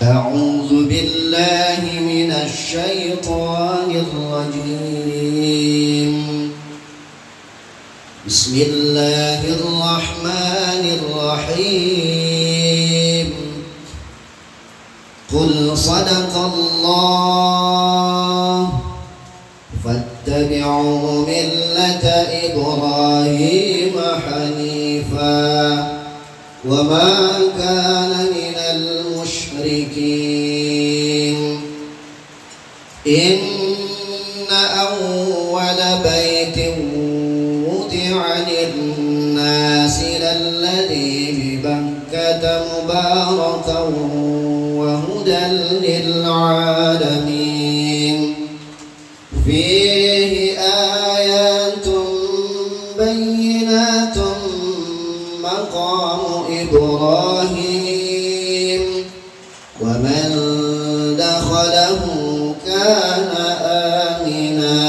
أعوذ بالله من الشيطان الرجيم. بسم الله الرحمن الرحيم. قل صدق الله فاتبعوا ملة إبراهيم حنيفا وما كان من المشركين. إن أول بيت وضع للناس للذي ببكة مباركا وهدى للعالمين. فيه آيات بينات مقام إبراهيم ومن دخله كان آمنا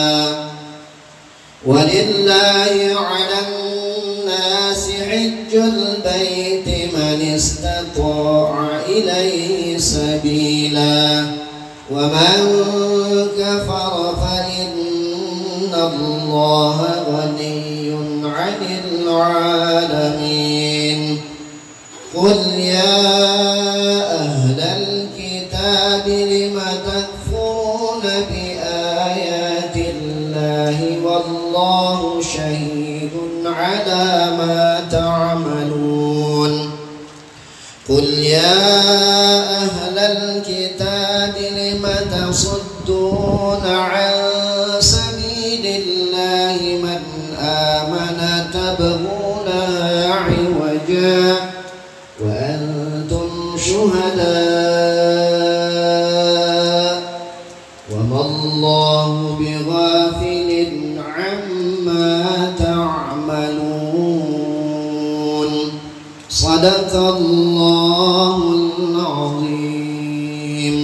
ولله على الناس حج البيت من استطاع إليه سبيلا ومن كفر فإن الله غني عن العالمين. قل يا أهل الكتاب لم تكفرون بآيات الله والله شهيد على ما تعملون. قل يا أهل الكتاب لم تصدون عن سبيل الله من آمن تبغونها عوجا وأنتم شهداء وما الله بغافل عما تعملون. صدق الله العظيم.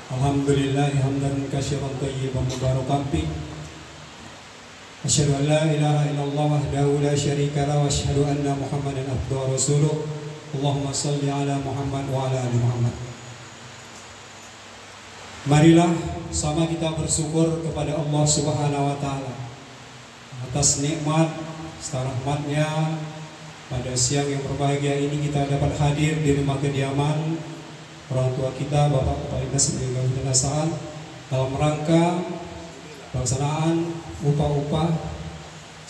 Alhamdulillah hamdan katsiran thayyiban mubarakan fi. Asyhadu an la ilaha illallah wahdahu la syarika lahu wa asyhadu anna Muhammadan abduhu wa rasuluh. Allahumma shalli ala Muhammad wa ala ali Muhammad. Marilah sama kita bersyukur kepada Allah Subhanahu wa taala atas nikmat serta rahmatnya. Pada siang yang berbahagia ini kita dapat hadir di rumah kediaman orang tua kita, Bapak Kepala Dinas Pendidikan Ketenasaan, dalam rangka pelaksanaan upah-upah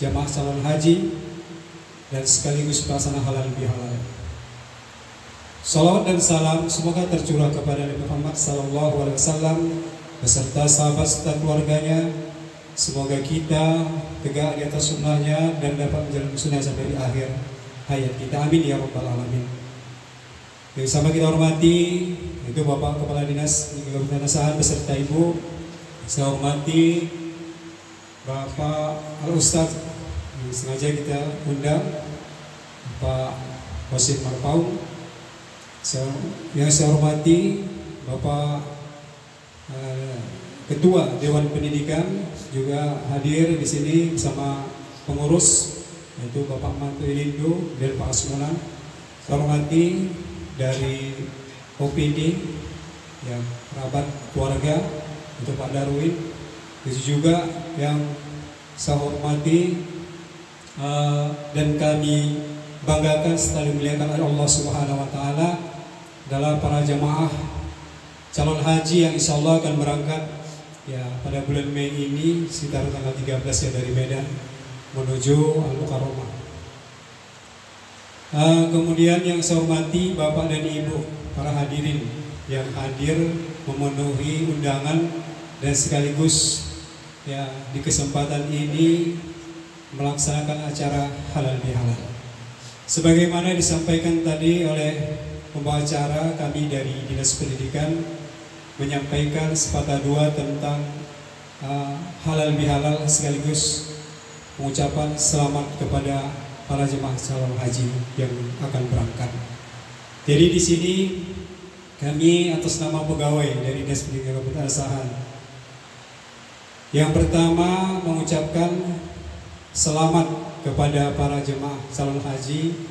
jamaah calon haji dan sekaligus pelaksanaan halal bihalal. Salawat dan salam semoga tercurah kepada Nabi Muhammad SAW beserta sahabat serta keluarganya. Semoga kita tegak di atas sunnahnya dan dapat menjalankan sunnah sampai di akhir hayat kita. Amin ya rabbal alamin. Yang sama kita hormati itu Bapak Kepala Dinas Ketenasaan beserta Ibu. Saya hormati Bapak Al-Ustadz yang sengaja kita undang, Pak Wasim Marpaung. Yang saya hormati Bapak Ketua Dewan Pendidikan juga hadir di sini bersama pengurus yaitu Bapak Mantu Ilindo dan Pak Asmonan. Saya hormati dari OPD yang kerabat keluarga untuk Pak Darwin, itu juga yang saya hormati dan kami banggakan serta dimuliakan oleh Allah Subhanahu wa taala adalah para jamaah calon haji yang insya Allah akan berangkat ya pada bulan Mei ini sekitar tanggal 13 ya dari Medan menuju Al-Mukarramah. Kemudian yang saya hormati Bapak dan Ibu para hadirin yang hadir memenuhi undangan dan sekaligus ya di kesempatan ini melaksanakan acara halal bihalal. Sebagaimana disampaikan tadi oleh pembawa acara kami dari Dinas Pendidikan menyampaikan sepatah dua tentang halal bihalal sekaligus pengucapan selamat kepada para jemaah calon haji yang akan berangkat. Jadi di sini kami atas nama pegawai dari Dinas Pendidikan Kabupaten Asahan, yang pertama mengucapkan selamat kepada para jemaah calon haji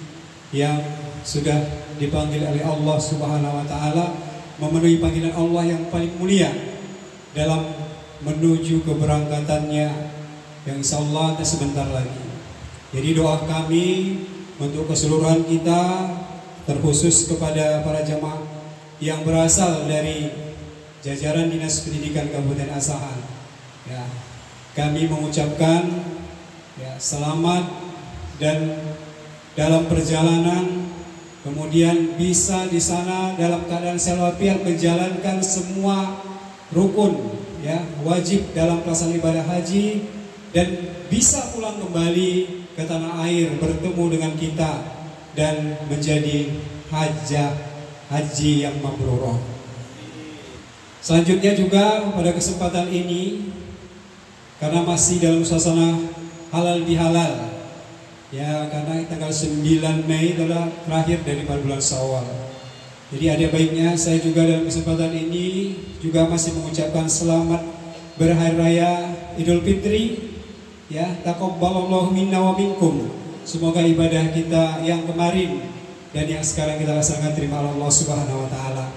yang sudah dipanggil oleh Allah Subhanahu wa Ta'ala, memenuhi panggilan Allah yang paling mulia dalam menuju keberangkatannya yang insya Allah sebentar lagi. Jadi doa kami untuk keseluruhan kita, terkhusus kepada para jemaah yang berasal dari jajaran Dinas Pendidikan Kabupaten Asahan, ya, kami mengucapkan ya, selamat dan dalam perjalanan kemudian bisa di sana dalam keadaan sehat walafiat menjalankan semua rukun ya wajib dalam pelaksanaan ibadah haji dan bisa pulang kembali ke tanah air bertemu dengan kita dan menjadi haji yang mabrurah. Selanjutnya juga pada kesempatan ini, karena masih dalam suasana halal bihalal ya, karena tanggal 9 Mei adalah terakhir dari bulan Syawal. Jadi ada baiknya saya juga dalam kesempatan ini juga masih mengucapkan selamat berhari raya Idul Fitri ya, taqabbalallahu minna wa minkum. Semoga ibadah kita yang kemarin dan yang sekarang kita laksanakan terima Allah Subhanahu wa Ta'ala.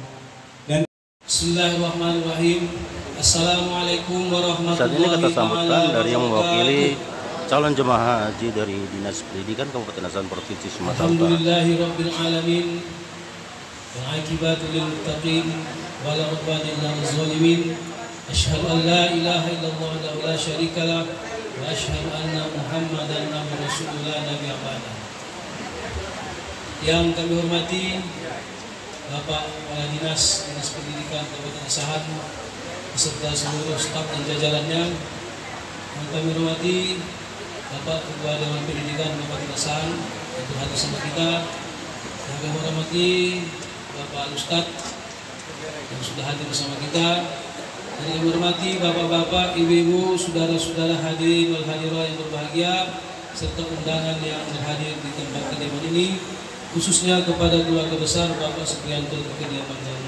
Dan Bismillahirrahmanirrahim. Assalamualaikum warahmatullahi Saat ini kita sambutan wabarakatuh. dari yang mewakili calon jemaah haji dari Dinas Pendidikan Kabupaten Asahan Provinsi Sumatera Utara. Alhamdulillahirabbil alamin. Wal aqibatu lil muttaqin wa la udwana illa 'alal zalimin. Asyhadu an la ilaha illallah wa la syarika lah wa asyhadu anna Muhammadan abduhu rasulullah nabiyya ba'da. Yang kami hormati Bapak Kepala Dinas Pendidikan Kabupaten Asahan beserta seluruh staf dan jajarannya. Yang kami hormati Bapak Ketua Dewan Pendidikan Kabupaten Asahan yang hadir bersama kita. Yang kami hormati Bapak Ustadz yang sudah hadir bersama kita. Dan yang kami hormati Bapak-bapak, Ibu-ibu, saudara-saudara hadirin wal hadirah yang berbahagia serta undangan yang berhadir di tempat kediaman ini, khususnya kepada keluarga besar Bapak Supriyanto di kediaman yang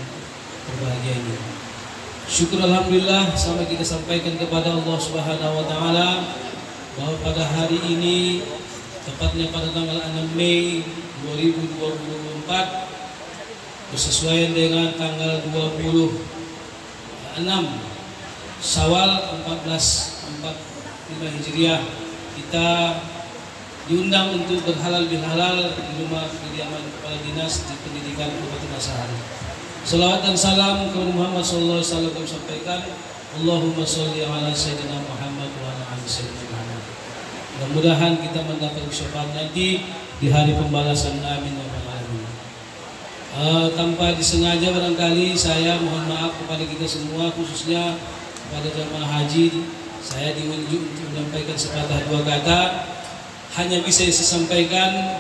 berbahagia ini. Syukur alhamdulillah sampai kita sampaikan kepada Allah Subhanahu wa Ta'ala bahwa pada hari ini, tepatnya pada tanggal 6 Mei 2024, bersesuaian dengan tanggal 26 Syawal 1445 Hijriah, kita diundang untuk berhalal bihalal di rumah kediaman Kepala Dinas di Pendidikan Kabupaten Asahan. Salawat dan salam kepada Muhammad sallallahu alaihi wasallam kami sampaikan. Allahumma sholli ala sayyidina Muhammad wa ala ali sayyidina Muhammad. Mudah-mudahan kita mendapat syafaat nanti di hari pembalasan. Amin ya rabbal alamin. Tanpa disengaja barangkali saya mohon maaf kepada kita semua, khususnya kepada jemaah haji. Saya diunjuk untuk menyampaikan sepatah dua kata. Hanya bisa saya sampaikan,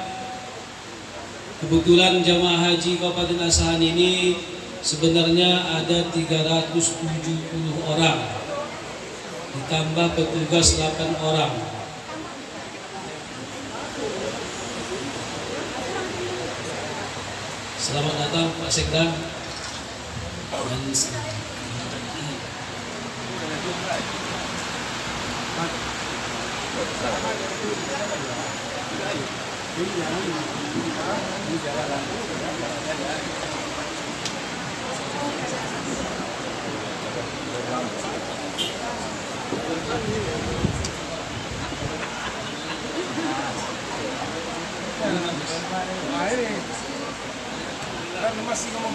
kebetulan jemaah haji Kabupaten Asahan ini sebenarnya ada 370 orang, ditambah petugas 8 orang. Selamat datang Pak Sekda dan masih ngomong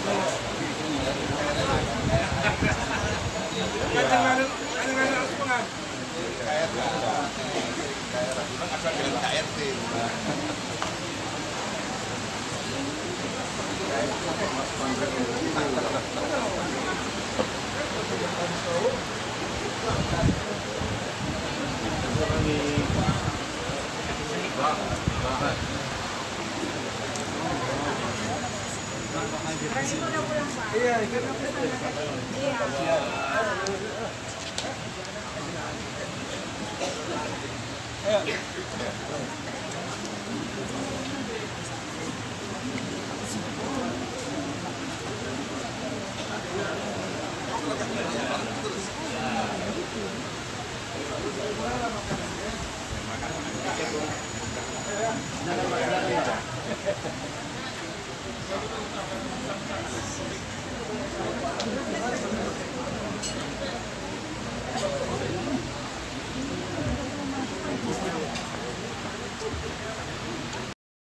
iya,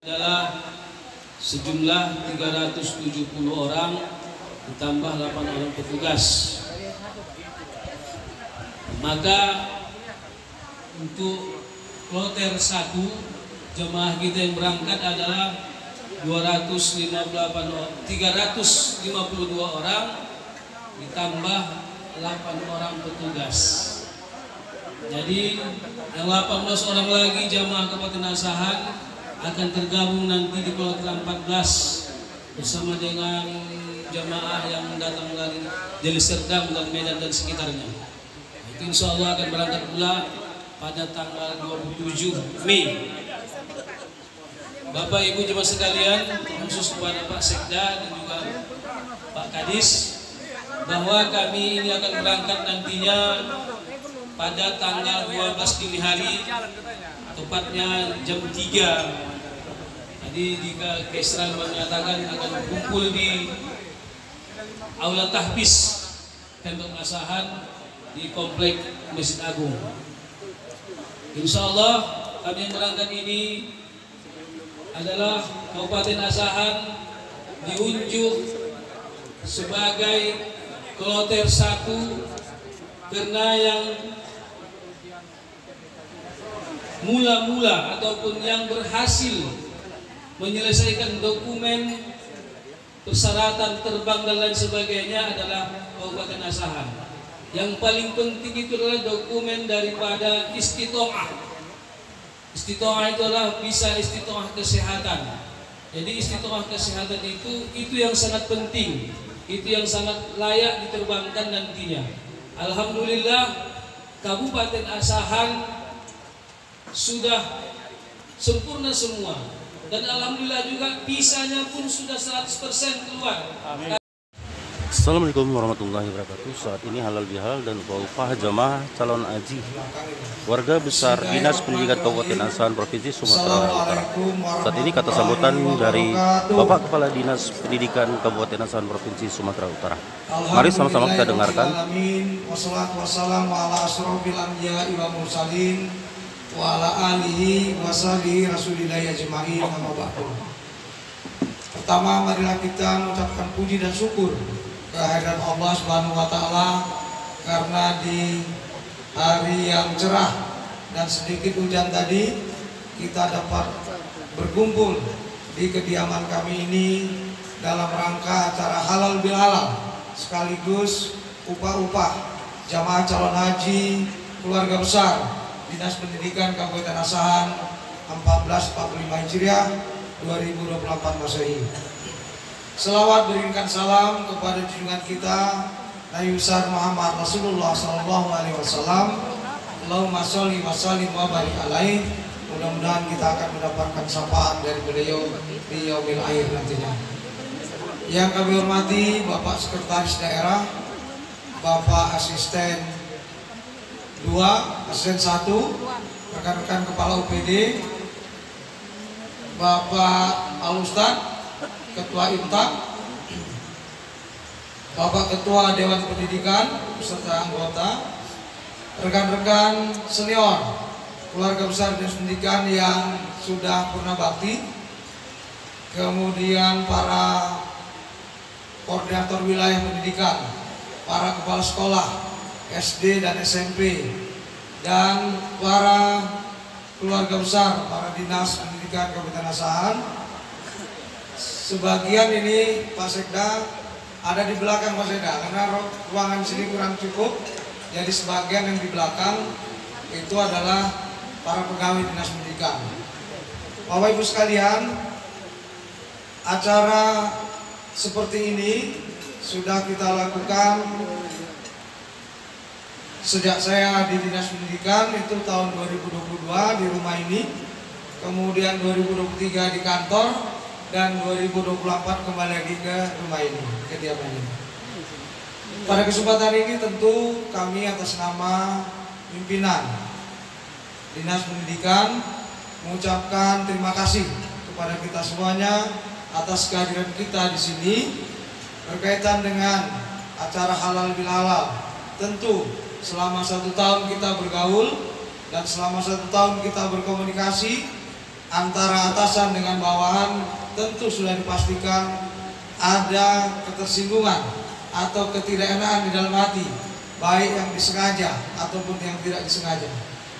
Adalah sejumlah 370 orang ditambah 8 orang petugas. Maka untuk kloter 1 jemaah kita yang berangkat adalah 352 orang ditambah 8 orang petugas. Jadi yang 18 orang lagi jemaah Kabupaten Asahan akan tergabung nanti di kloter 14 bersama dengan jemaah yang datang dari Deli Serdang dan Medan dan sekitarnya. Itu insya Allah akan berangkat pula pada tanggal 27 Mei. Bapak Ibu jemaah sekalian, khusus kepada Pak Sekda dan juga Pak Kadis, bahwa kami ini akan berangkat nantinya pada tanggal 12 dini hari, tepatnya jam 3. Tadi di Kesran menyatakan akan kumpul di Aula Tahfiz Pemkab Asahan di Komplek Masjid Agung. Insya Allah kami yang berangkat ini adalah Kabupaten Asahan diunjuk sebagai kloter 1 karena yang mula-mula ataupun yang berhasil menyelesaikan dokumen persyaratan terbang dan lain sebagainya adalah Kabupaten Asahan. Yang paling penting itu adalah dokumen daripada istitoah. Istitoah itu adalah bisa istitoah kesehatan. Jadi istitoah kesehatan itu yang sangat penting, itu yang sangat layak diterbangkan nantinya. Alhamdulillah Kabupaten Asahan sudah sempurna semua, dan alhamdulillah juga visanya pun sudah 100% keluar. Amin. Assalamualaikum warahmatullahi wabarakatuh. Saat ini halal bihalal dan upah jamaah calon haji warga besar Dinas Pendidikan Kabupaten Asahan Provinsi Sumatera Utara. Saat ini kata sambutan dari Bapak Kepala Dinas Pendidikan Kabupaten Asahan Provinsi Sumatera Utara. Mari sama-sama kita dengarkan. Wassalatu wassalamu ala asrofil anbiya'i wa mursalin wa ala alihi wa sahbihi rasulillahi ajma'in, amma ba'du. Pertama, marilah kita mengucapkan puji dan syukur kehadiran Allah Subhanahu wa taala karena di hari yang cerah dan sedikit hujan tadi kita dapat berkumpul di kediaman kami ini dalam rangka acara halal bihalal sekaligus upah-upah jamaah calon haji keluarga besar Dinas Pendidikan Kabupaten Asahan 1445 Hijriah 2024 Masehi. Selawat berikan salam kepada junjungan kita Nabi besar Muhammad Rasulullah SAW. Allahumma sholli wa sallim wa barik alaihi. Mudah-mudahan kita akan mendapatkan sapaan dari beliau di yaumil akhir nantinya. Yang kami hormati Bapak Sekretaris Daerah, Bapak Asisten 2, Asisten 1, rekan-rekan Kepala UPD, Bapak Alustad, Ketua Imtak, Bapak Ketua Dewan Pendidikan beserta anggota, rekan-rekan senior keluarga besar Dinas Pendidikan yang sudah purna bakti, kemudian para koordinator wilayah pendidikan, para kepala sekolah SD dan SMP, dan para keluarga besar para dinas pendidikan Kabupaten Asahan. Sebagian ini Pak Sekda ada di belakang Pak Sekda karena ruangan sini kurang cukup, jadi sebagian yang di belakang itu adalah para pegawai dinas pendidikan. Bapak Ibu sekalian, acara seperti ini sudah kita lakukan sejak saya di Dinas Pendidikan itu tahun 2022 di rumah ini, kemudian 2023 di kantor, dan 2024 kembali lagi ke rumah ini, kediaman ini. Pada kesempatan ini tentu kami atas nama pimpinan Dinas Pendidikan mengucapkan terima kasih kepada kita semuanya atas kehadiran kita di sini berkaitan dengan acara halal bihalal. Tentu selama 1 tahun kita bergaul dan selama 1 tahun kita berkomunikasi antara atasan dengan bawahan, tentu sudah dipastikan ada ketersinggungan atau ketidakenaan di dalam hati, baik yang disengaja ataupun yang tidak disengaja.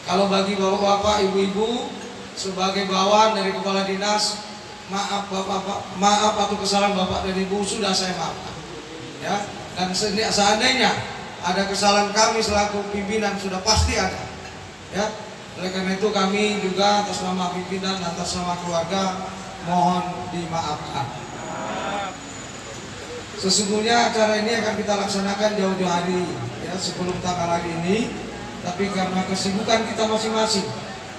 Kalau bagi bapak-bapak, ibu-ibu sebagai bawahan dari kepala dinas, maaf bapak, maaf atau kesalahan bapak dan ibu sudah saya maafkan. Ya, dan seandainya ada kesalahan kami selaku pimpinan sudah pasti ada. Ya, oleh karena itu kami juga atas nama pimpinan, atas nama keluarga mohon dimaafkan. Sesungguhnya acara ini akan kita laksanakan jauh-jauh hari ya sebelum tanggal hari ini, tapi karena kesibukan kita masing-masing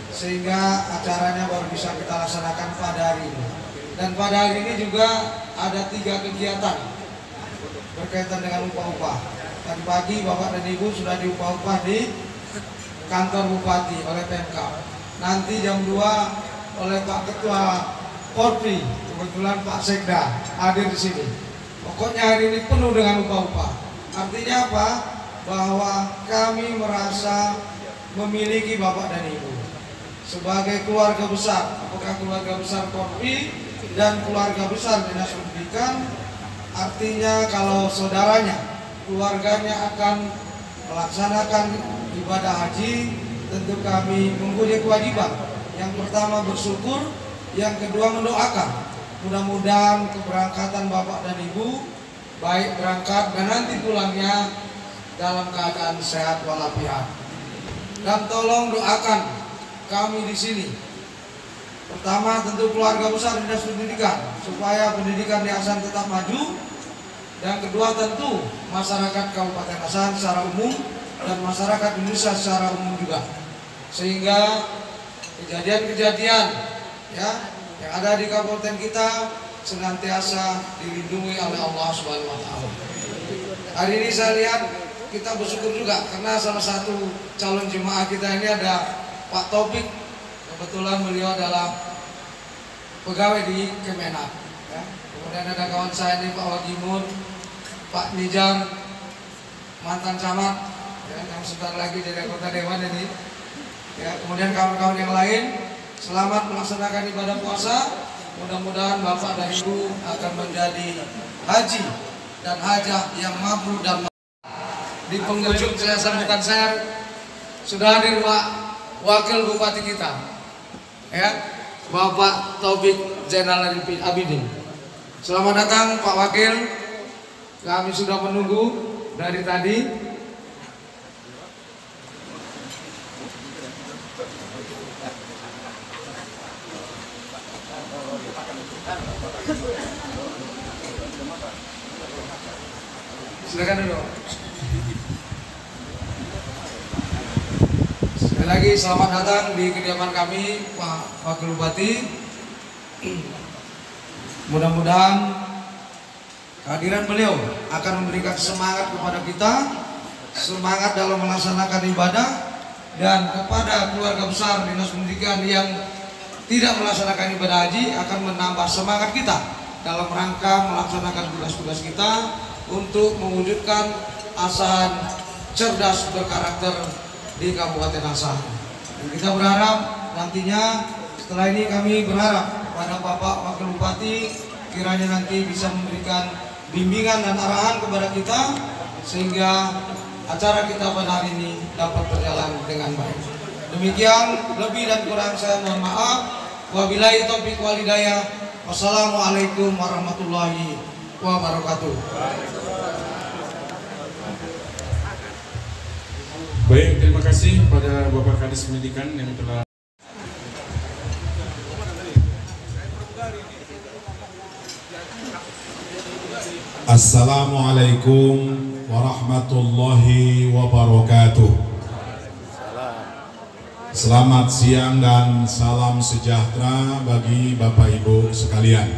sehingga acaranya baru bisa kita laksanakan pada hari ini. Dan pada hari ini juga ada 3 kegiatan berkaitan dengan upah-upah. Tadi pagi Bapak dan Ibu sudah diupah-upah di kantor Bupati oleh Pemkab. Nanti jam 2 oleh Pak Ketua Porpi, kebetulan Pak Sekda hadir di sini. Pokoknya hari ini penuh dengan upah-upah. Artinya apa? Bahwa kami merasa memiliki Bapak dan Ibu sebagai keluarga besar, apakah keluarga besar Porpi dan keluarga besar Dinas Pendidikan. Artinya kalau saudaranya, keluarganya akan melaksanakan ibadah haji, tentu kami mempunyai kewajiban. Yang pertama bersyukur, yang kedua mendoakan. Mudah-mudahan keberangkatan Bapak dan Ibu baik berangkat dan nanti pulangnya dalam keadaan sehat walafiat. Dan tolong doakan kami di sini. Pertama tentu keluarga besar Dinas Pendidikan supaya pendidikan di Asahan tetap maju. Yang kedua tentu masyarakat Kabupaten Asahan secara umum dan masyarakat Indonesia secara umum juga. Sehingga kejadian-kejadian ya yang ada di kabupaten kita senantiasa dilindungi oleh Allah Subhanahu wa taala. Hari ini saya lihat kita bersyukur juga karena salah satu calon jemaah kita ini ada Pak Taufik. Kebetulan beliau adalah pegawai di Kemenak ya. Kemudian ada kawan saya ini Pak Wagimun, Pak Nijar, mantan camat ya, yang sebentar lagi jadi anggota dewan ini ya. Kemudian kawan-kawan yang lain, selamat melaksanakan ibadah puasa. Mudah-mudahan Bapak dan Ibu akan menjadi haji dan hajah yang mabrur dan di penghujung saya sambutan saya sudah hadir Pak Wakil Bupati kita ya, Bapak Taufik Zainal Abidin. Selamat datang Pak Wakil. Kami sudah menunggu dari tadi. Silakan dulu. Sekali lagi selamat datang di kediaman kami Pak Wakil Bupati. Mudah-mudahan kehadiran beliau akan memberikan semangat kepada kita, semangat dalam melaksanakan ibadah, dan kepada keluarga besar Dinas Pendidikan yang tidak melaksanakan ibadah haji akan menambah semangat kita dalam rangka melaksanakan tugas-tugas kita untuk mewujudkan Asahan cerdas berkarakter di Kabupaten Asahan. Kita berharap nantinya setelah ini kami berharap pada Bapak Wakil Bupati kiranya nanti bisa memberikan bimbingan dan arahan kepada kita sehingga acara kita pada hari ini dapat berjalan dengan baik. Demikian, lebih dan kurang saya mohon maaf. Wabillahi taufiq wal hidayah. Wassalamualaikum warahmatullahi wabarakatuh. Baik, terima kasih pada Bapak Kadis Pendidikan yang telah Assalamualaikum warahmatullahi wabarakatuh. Selamat siang dan salam sejahtera bagi Bapak Ibu sekalian.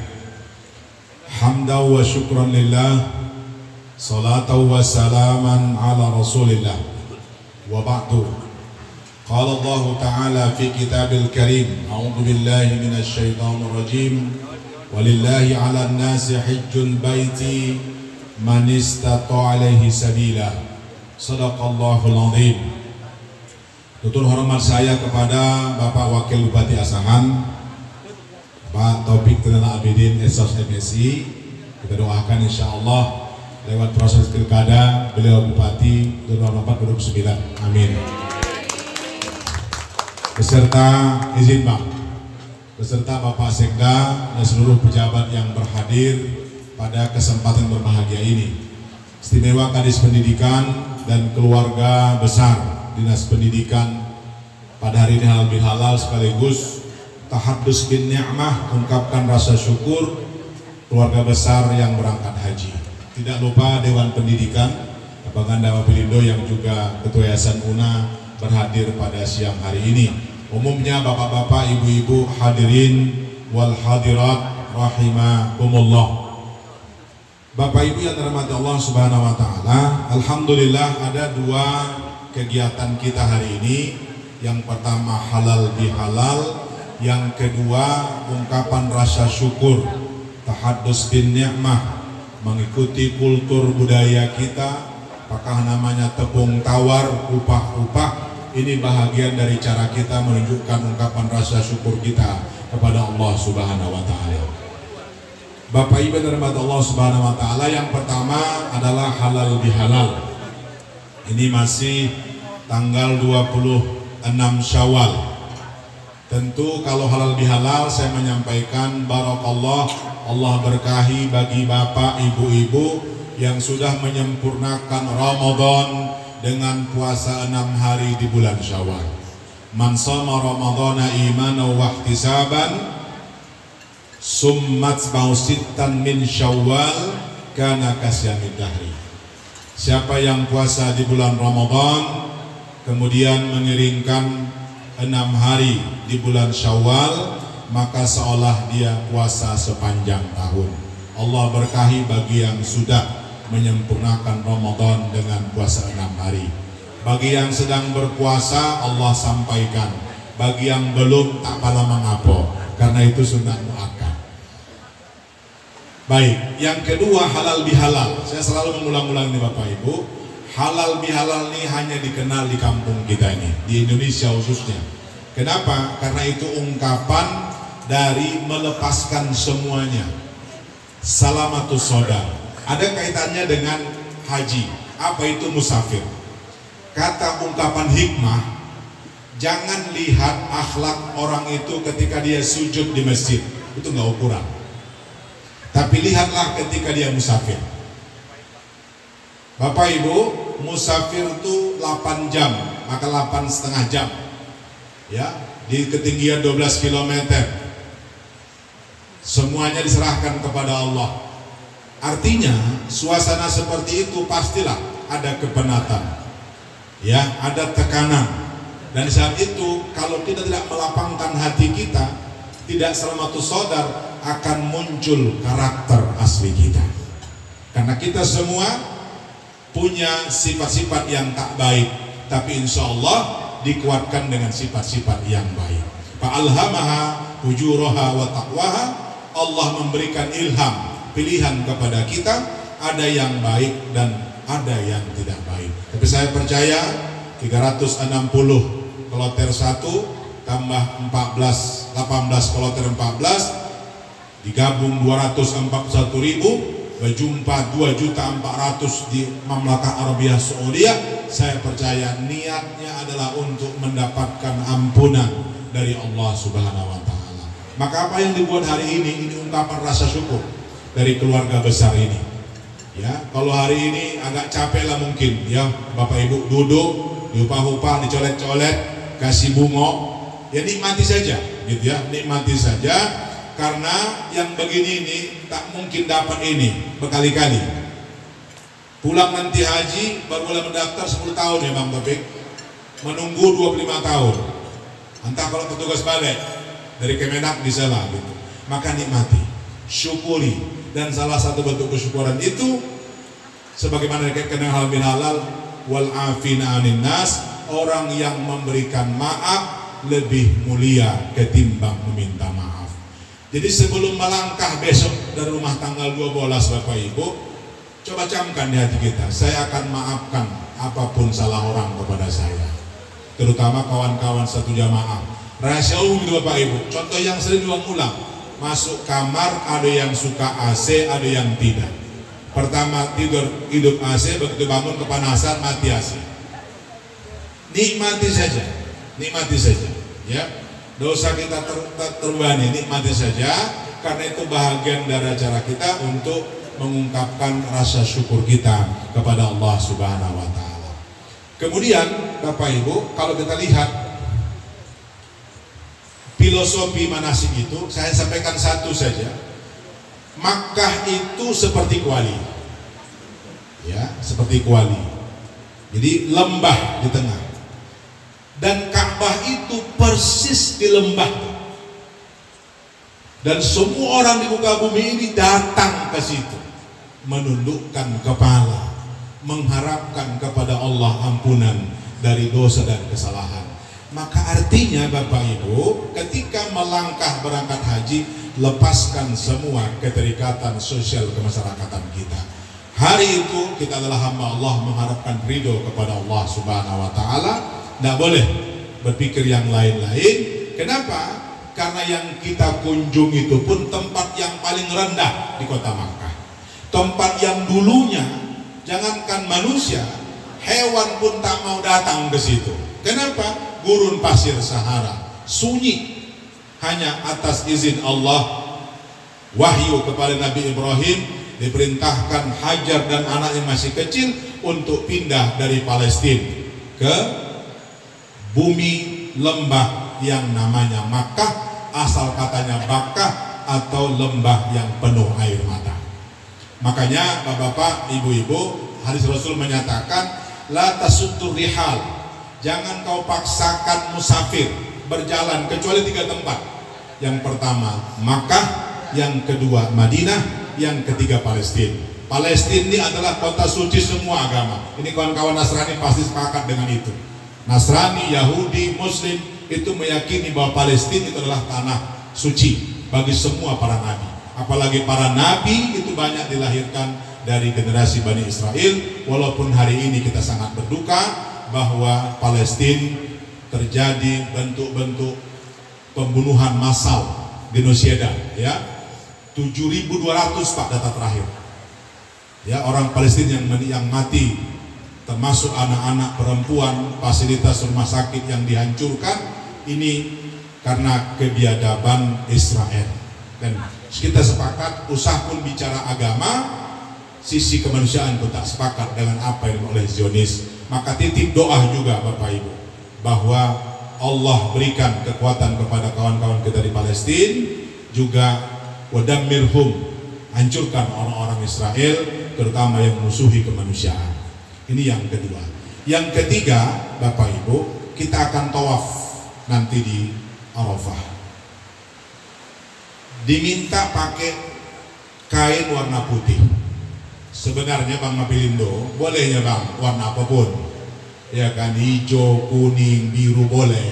Hamdan wa syukran lillah, salatu wa salaman ala rasulillah wa ba'du. Qala Allah Ta'ala fi kitabil karim, a'udhu billahi minasy syaithanir rajim, walillahi 'alan nasi hajjul baiti man istata'a alaihi sabila. Shadaqallahul azim. Tutur hormat saya kepada Bapak Wakil Bupati Asahan, Pak Taufik Trinana Abidin Esos MSI. Kita doakan insyaallah lewat proses pilkada beliau Bupati 2024-2029. Amin. Beserta izin Pak, beserta Bapak Sekda dan seluruh pejabat yang berhadir pada kesempatan berbahagia ini. Istimewa Kadis Pendidikan dan keluarga besar Dinas Pendidikan pada hari ini halal bihalal sekaligus tahaddus bin ni'mah, ungkapkan rasa syukur keluarga besar yang berangkat haji. Tidak lupa Dewan Pendidikan Bapaganda Mapelindo yang juga Ketua Yayasan UNA berhadir pada siang hari ini. Umumnya bapak-bapak, ibu-ibu, hadirin wal hadirat rahimakumullah. Bapak Ibu yang dirahmati Allah Subhanahu wa taala, alhamdulillah ada dua kegiatan kita hari ini. Yang pertama halal bihalal, yang kedua ungkapan rasa syukur, tahaddus bin ni'mah, mengikuti kultur budaya kita. Apakah namanya tepung tawar, upah-upah, ini bahagian dari cara kita menunjukkan ungkapan rasa syukur kita kepada Allah Subhanahu wa taala. Bapak Ibu yang dirahmati Allah Subhanahu wa taala, yang pertama adalah halal bihalal. Ini masih tanggal 26 Syawal. Tentu kalau halal bihalal saya menyampaikan barakallah, Allah berkahi bagi bapak ibu-ibu yang sudah menyempurnakan Ramadan dengan puasa 6 hari di bulan Syawal. Man shoma ramadhana imanan wa ihtisaban summat ba'usittan min Syawal kana kasyamid dahri. Siapa yang puasa di bulan Ramadan kemudian mengiringkan 6 hari di bulan Syawal, maka seolah dia puasa sepanjang tahun. Allah berkahi bagi yang sudah menyempurnakan Ramadan dengan puasa 6 hari. Bagi yang sedang berpuasa Allah sampaikan, bagi yang belum tak pala mengapa, karena itu sunnah muakkad. Baik, yang kedua halal bihalal. Saya selalu mengulang-ulang ini Bapak Ibu, halal bihalal ini hanya dikenal di kampung kita ini, di Indonesia khususnya. Kenapa? Karena itu ungkapan dari melepaskan semuanya. Salamatus soda. Ada kaitannya dengan haji. Apa itu musafir? Kata ungkapan hikmah, jangan lihat akhlak orang itu ketika dia sujud di masjid, itu nggak ukuran. Tapi lihatlah ketika dia musafir. Bapak Ibu, musafir itu 8 jam, maka 8,5 jam. Ya, di ketinggian 12 km. Semuanya diserahkan kepada Allah. Artinya suasana seperti itu pastilah ada kepenatan, ya, ada tekanan. Dan saat itu kalau kita tidak melapangkan hati kita, tidak salamatus sodar, akan muncul karakter asli kita. Karena kita semua punya sifat-sifat yang tak baik, tapi insya Allah dikuatkan dengan sifat-sifat yang baik. Fa'alhamaha fujuraha wa taqwaha. Allah memberikan ilham, pilihan kepada kita, ada yang baik dan ada yang tidak baik. Tapi saya percaya 360 kloter 1 tambah 14, 18 kloter 14 digabung 241.000 berjumpa 2.400.000 di Mamlakah Arabia Saudi. Saya percaya niatnya adalah untuk mendapatkan ampunan dari Allah Subhanahu wa taala. Maka apa yang dibuat hari ini ungkapan rasa syukur dari keluarga besar ini. Ya, kalau hari ini agak capek lah mungkin, ya Bapak Ibu duduk, diupah-upah, dicolet-colet, kasih bunga, ya nikmati saja, gitu ya, nikmati saja. Karena yang begini ini tak mungkin dapat ini berkali-kali. Pulang nanti haji baru boleh mendaftar 10 tahun ya Bang Taufik, menunggu 25 tahun. Entah kalau petugas balik dari Kemenak bisa lah gitu. Maka nikmati, syukuri, dan salah satu bentuk kesyukuran itu Sebagaimana dikatakan halal bihalal wal afina anin nas, orang yang memberikan maaf lebih mulia ketimbang meminta maaf. Jadi sebelum melangkah besok dari rumah tanggal 12 Bapak Ibu, coba camkan di hati kita, saya akan maafkan apapun salah orang kepada saya, terutama kawan-kawan satu jamaah. Rahasia umum itu Bapak Ibu. Contoh yang sering diulang-ulang, masuk kamar ada yang suka AC, ada yang tidak. Pertama tidur hidup AC, begitu bangun kepanasan mati AC. Nikmati saja, ya. Dosa kita terbebani, nikmati saja, karena itu bahagian dari cara kita untuk mengungkapkan rasa syukur kita kepada Allah Subhanahu wa Ta'ala. Kemudian Bapak Ibu, kalau kita lihat filosofi manasik itu, saya sampaikan satu saja. Makkah itu seperti kuali, ya, seperti kuali. Jadi lembah di tengah, dan Ka'bah itu persis di lembah. Dan semua orang di muka bumi ini datang ke situ, menundukkan kepala, mengharapkan kepada Allah ampunan dari dosa dan kesalahan. Maka artinya Bapak Ibu, ketika melangkah berangkat haji, lepaskan semua keterikatan sosial kemasyarakatan kita. Hari itu kita adalah hamba Allah, mengharapkan ridho kepada Allah Subhanahu wa Ta'ala. Tidak boleh berpikir yang lain-lain. Kenapa? Karena yang kita kunjungi itu pun tempat yang paling rendah di kota Makkah. Tempat yang dulunya jangankan manusia, hewan pun tak mau datang ke situ. Kenapa? Gurun pasir Sahara, sunyi. Hanya atas izin Allah, wahyu kepada Nabi Ibrahim, diperintahkan Hajar dan anaknya masih kecil untuk pindah dari Palestina ke bumi lembah yang namanya Makkah, asal katanya Bakkah atau lembah yang penuh air mata. Makanya Bapak-bapak, ibu-ibu, hadis Rasul menyatakan, la tasuddur rihal, jangan kau paksakan musafir berjalan kecuali 3 tempat. Yang pertama Makkah, yang kedua Madinah, yang ketiga Palestina. Palestina ini adalah kota suci semua agama. Ini kawan-kawan Nasrani pasti sepakat dengan itu. Nasrani, Yahudi, Muslim itu meyakini bahwa Palestina itu adalah tanah suci bagi semua para nabi. Apalagi para nabi itu banyak dilahirkan dari generasi Bani Israel. Walaupun hari ini kita sangat berduka bahwa Palestina terjadi bentuk-bentuk pembunuhan massal, genosida, ya, 7.200 Pak data terakhir, ya, orang Palestina yang mati, termasuk anak-anak, perempuan, fasilitas rumah sakit yang dihancurkan. Ini karena kebiadaban Israel. Dan kita sepakat, usah pun bicara agama, sisi kemanusiaan pun tak sepakat dengan apa yang oleh Zionis. Maka titip doa juga Bapak Ibu, bahwa Allah berikan kekuatan kepada kawan-kawan kita di Palestina, juga wadammirhum, hancurkan orang-orang Israel, terutama yang musuhi kemanusiaan. Ini yang kedua. Yang ketiga Bapak Ibu, kita akan tawaf nanti di Arafah. Diminta pakai kain warna putih. Sebenarnya Bang Mapilindo, bolehnya Bang warna apapun, ya kan, hijau, kuning, biru boleh,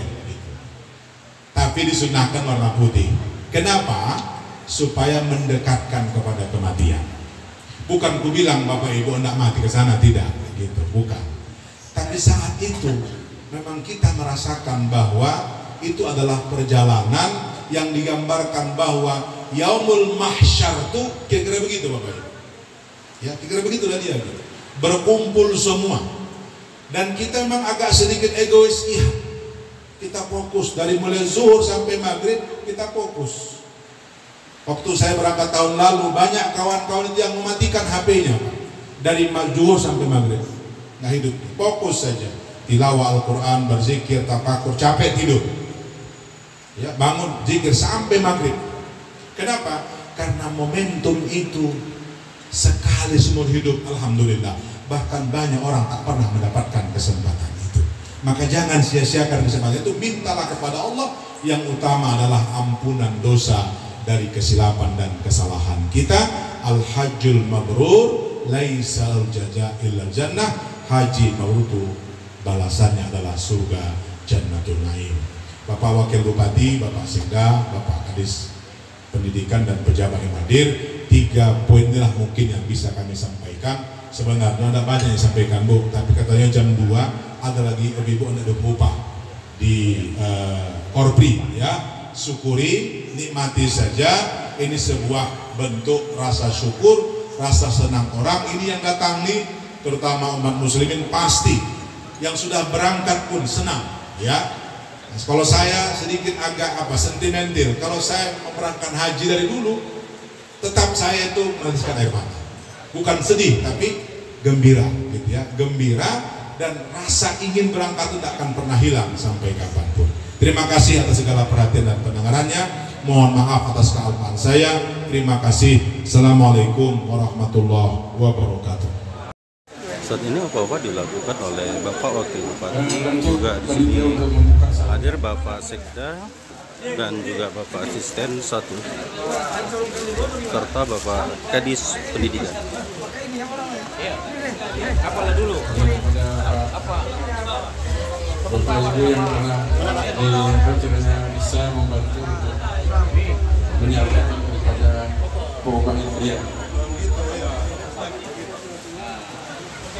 tapi disunahkan warna putih. Kenapa? Supaya mendekatkan kepada kematian. Bukan ku bilang Bapak Ibu hendak mati ke sana, tidak, gitu, bukan. Tapi saat itu memang kita merasakan bahwa itu adalah perjalanan yang digambarkan bahwa yaumul mahsyar itu kira-kira begitu Bapak Ibu. Ya, kira-kira begitulah dia, gitu. Berkumpul semua. Dan kita memang agak sedikit egois, iya. Kita fokus dari mulai zuhur sampai maghrib, kita fokus. Waktu saya berangkat tahun lalu, banyak kawan-kawan yang mematikan HP-nya dari zuhur sampai maghrib. Nggak hidup, fokus saja. Tilawah Al-Quran, berzikir, tafakur, capek tidur. Ya, bangun zikir sampai maghrib. Kenapa? Karena momentum itu sekali seumur hidup, alhamdulillah. Bahkan banyak orang tak pernah mendapatkan kesempatan itu. Maka jangan sia-siakan kesempatan itu. Mintalah kepada Allah. Yang utama adalah ampunan dosa dari kesilapan dan kesalahan kita. Al-Hajjul Mabrur, laisal jaza illal jannah, haji mabrur itu balasannya adalah surga Jannatul Naim. Bapak Wakil Bupati, Bapak Sekda, Bapak Kadis Pendidikan dan pejabat yang hadir, 3 poin inilah mungkin yang bisa kami sampaikan. Sebenarnya ada banyak yang disampaikan Bu, tapi katanya jam 2 ada lagi ibu-ibu anak upah di Korpri ya. Syukuri, nikmati saja, ini sebuah bentuk rasa syukur, rasa senang orang. Ini yang datang nih, terutama umat muslimin pasti yang sudah berangkat pun senang ya. Nah, kalau saya sedikit agak sentimental, kalau saya memerankan haji dari dulu, tetap saya itu meneteskan air mata, bukan sedih tapi gembira gitu ya, gembira, dan rasa ingin berangkat itu tidak akan pernah hilang sampai kapanpun. Terima kasih atas segala perhatian dan pendengarannya. Mohon maaf atas kealpaan saya. Terima kasih. Assalamualaikum warahmatullahi wabarakatuh. Saat ini apa-apa dilakukan oleh Bapak Wakil Bupati, juga di sini hadir Bapak Sekda dan juga Bapak Asisten 1 serta Bapak Kadis Pendidikan. Apalah dulu apa Bapak Ibu yang pernah kiranya bisa membantu untuk menyampaikan daripada pokok itu ya.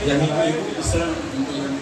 Yang ibu bisa untuk yang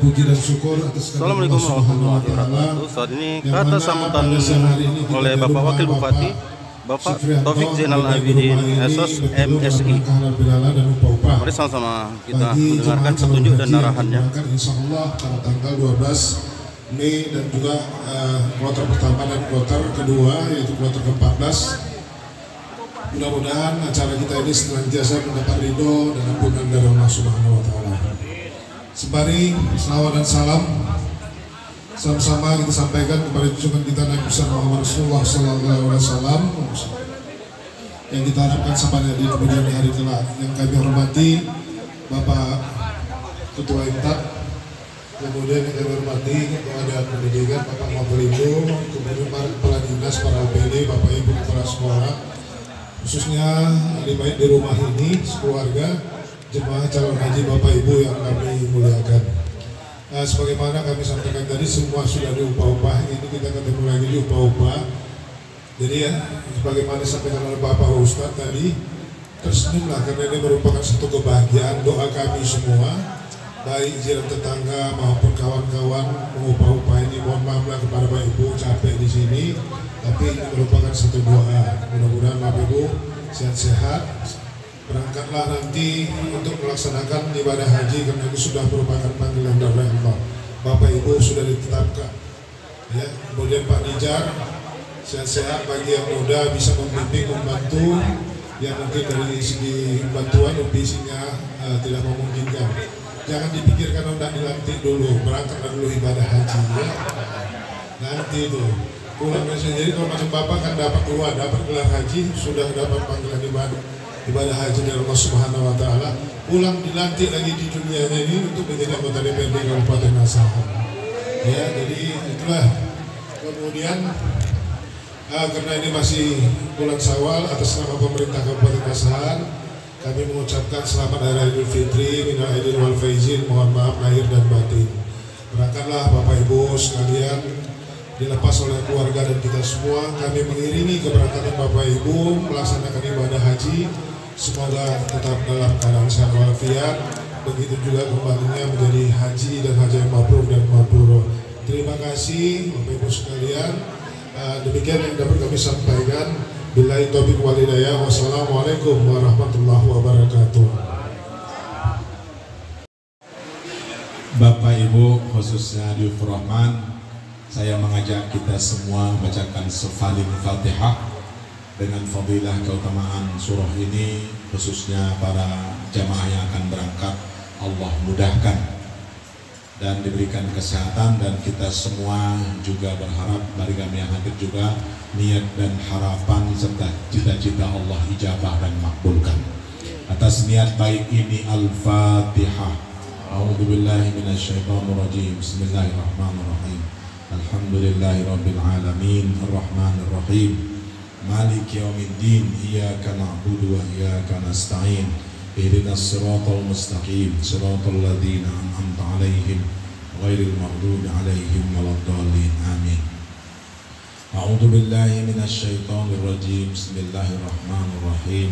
puji dan syukur atas Assalamualaikum warahmatullahi wabarakatuh. Saat ini kata sambutan oleh Bapak Wakil Bupati, Bapak Taufik Zainal Abidin, Esos MSI. Mari sama-sama kita mendengarkan petunjuk dan arahannya. Insya Allah pada tanggal 12 Mei dan juga kloter pertama dan kloter kedua, yaitu kloter ke-14. Mudah-mudahan acara kita ini senantiasa mendapat ridho dan ampunan dari Allah Subhanahu wa Ta'ala. Sembari salawat dan salam sama-sama kita sampaikan kepada junjungan kita Nabi Muhammad Rasulullah SAW yang kita harapkan sampai di kemudian hari kelak. Yang kami hormati Bapak Ketua Imtak, kemudian yang kami hormati Ketua dan Pendidikan Bapak Mapelindo, kemudian para kepala dinas, para OPD, Bapak Ibu kepala sekolah, khususnya ahli baik di rumah ini, sekeluarga, jemaah calon haji Bapak Ibu yang kami muliakan. Sebagaimana kami sampaikan tadi, semua sudah diupah-upah. Ini kita ketemu lagi di upah-upah. Jadi ya, sebagaimana disampaikan oleh Bapak Ustadz tadi, tersenyumlah karena ini merupakan satu kebahagiaan. Doa kami semua baik jiran tetangga maupun kawan-kawan mengupah-upah ini. Mohon maaflah kepada Bapak Ibu capek di sini, tapi ini merupakan satu doa. Mudah-mudahan Bapak Ibu sehat-sehat. Berangkatlah nanti untuk melaksanakan ibadah haji karena itu sudah merupakan panggilan dari Allah. Bapak Ibu sudah ditetapkan. Ya, kemudian Pak Nijar sehat-sehat, bagi yang muda bisa membimbing, membantu yang mungkin dari segi bantuan visinya tidak memungkinkan. Jangan dipikirkan tidak dilantik dulu, berangkatlah dulu ibadah haji ya. Nanti itu pulang dari jadi kalau macam Bapak kan dapat keluar, dapat gelar haji, sudah dapat panggilan ibadah haji dari Allah Subhanahu wa taala, pulang dilantik lagi di dunia ini untuk menjadi anggota DPRD Kabupaten Asahan. Ya, jadi itulah. Kemudian karena ini masih bulan Syawal, atas nama pemerintah Kabupaten Asahan kami mengucapkan selamat Hari Idul Fitri, minal aidin wal faizin, mohon maaf lahir dan batin. Berangkatlah Bapak Ibu sekalian, dilepas oleh keluarga dan kita semua, kami mengiringi keberangkatan Bapak Ibu melaksanakan ibadah haji. Semoga tetap dalam keadaan sehat walafiat, begitu juga kembalinya menjadi haji dan haji yang mabrur dan mabrur. Terima kasih Bapak Ibu sekalian. Demikian yang dapat kami sampaikan. Billahi taufiq wal hidayah. Wassalamualaikum warahmatullahi wabarakatuh. Bapak Ibu khususnya Difur Rahman, saya mengajak kita semua bacakan sefaling Fatihah dengan fadilah keutamaan surah ini, khususnya para jamaah yang akan berangkat. Allah mudahkan dan diberikan kesehatan, dan kita semua juga berharap dari kami yang hadir juga niat dan harapan serta cita-cita Allah ijabah dan makbulkan. Atas niat baik ini Al-Fatihah. A'udzubillahi minasyaitonirrajim. Bismillahirrahmanirrahim. Alhamdulillahirabbil alamin, arrahmanirrahim, maliki yaumiddin, iyyaka na'budu wa iyyaka nasta'in. Ihdinas siratal mustaqim, siratal ladzina an'amta 'alaihim ghairil maghdubi 'alaihim waladdallin. Amin. A'udzu billahi minasyaitonir rajim. Bismillahirrahmanirrahim.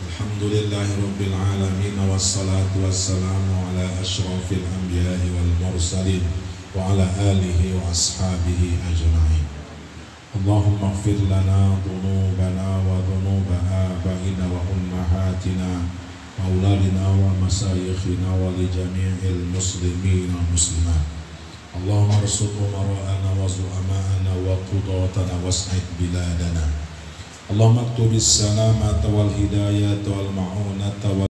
Alhamdulillahirabbil alamin, wassalatu wassalamu ala asyrafil anbiya'i wal mursalin wa ala alihi wa ashabihi ajma'in. Allahumma ighfir lana dhunubana wa dhunuba abaina wa ummahatina wa auladina wa masayikhina wa li jami'il muslimina wa muslimat. Allahumma arsuq umara'ana wa zu'ama'ana wa qudatana was'id biladana. Allahumma aktubis salamata wal hidayata wal ma'unata wal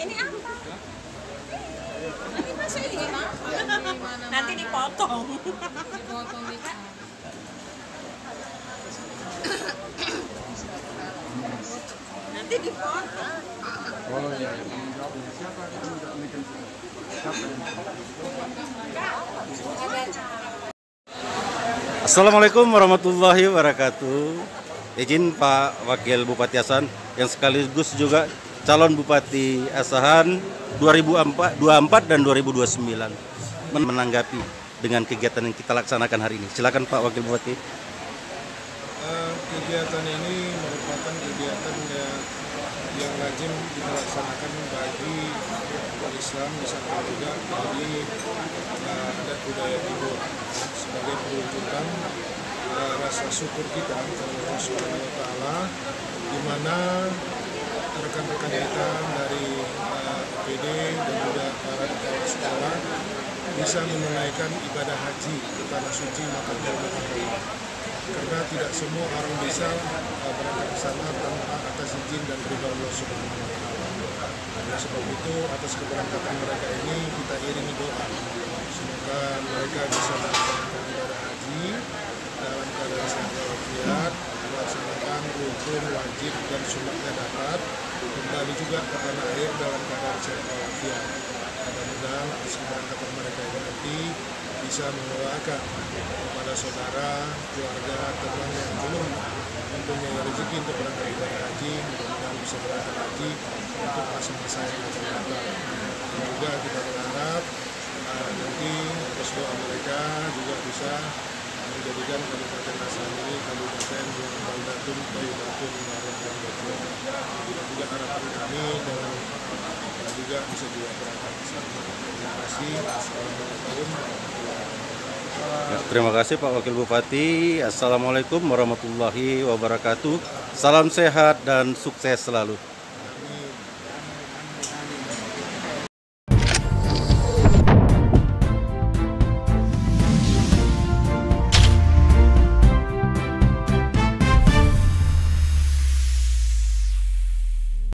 ini apa? Nanti masuk ini nanti dipotong. Dipotong bisa. Nanti dipotong. Oh iya. Siapa Assalamualaikum warahmatullahi wabarakatuh. Izin Pak Wakil Bupati Asahan yang sekaligus juga calon Bupati Asahan 2024 dan 2029 menanggapi dengan kegiatan yang kita laksanakan hari ini. Silakan Pak Wakil Bupati. Kegiatan ini merupakan kegiatan yang lazim dilaksanakan bagi Islam di sana juga bagi adat budaya Timur sebagai perwujudan rasa syukur kita kepada Allah Subhanahu wa taala, di mana rekan-rekan kita dari PD dan juga para kepala sekolah bisa menunaikan ibadah haji ke tanah suci Makkah dan Madinah. Karena tidak semua orang bisa berangkat ke sana tanpa atas izin dan ridha Allah Subhanahu wa taala. Oleh sebab itu, atas keberangkatan mereka ini kita iringi doa. Semoga mereka bisa melaksanakan ibadah haji dalam keadaan sehat walafiat, melaksanakan rukun, wajib dan sunatnya dapat, kembali juga ke tanah air dalam keadaan sehat walafiat. Mudah-mudahan atas keberangkatan mereka ini nanti bisa mendoakan kepada saudara, keluarga, teman yang belum mempunyai rezeki untuk berangkat ibadah haji, mudah-mudahan bisa berangkat haji untuk masa-masa yang akan datang. Dan juga kita berharap nanti atas doa mereka juga bisa menjadikan Kabupaten Asahan ini kabupaten yang baldatun thayyibatun wa rahmatun. Juga harapan kami dengan juga bisa juga berangkat ke sana. Terima kasih. Assalamualaikum warahmatullahi wabarakatuh. Ya, terima kasih Pak Wakil Bupati. Assalamualaikum warahmatullahi wabarakatuh. Salam sehat dan sukses selalu.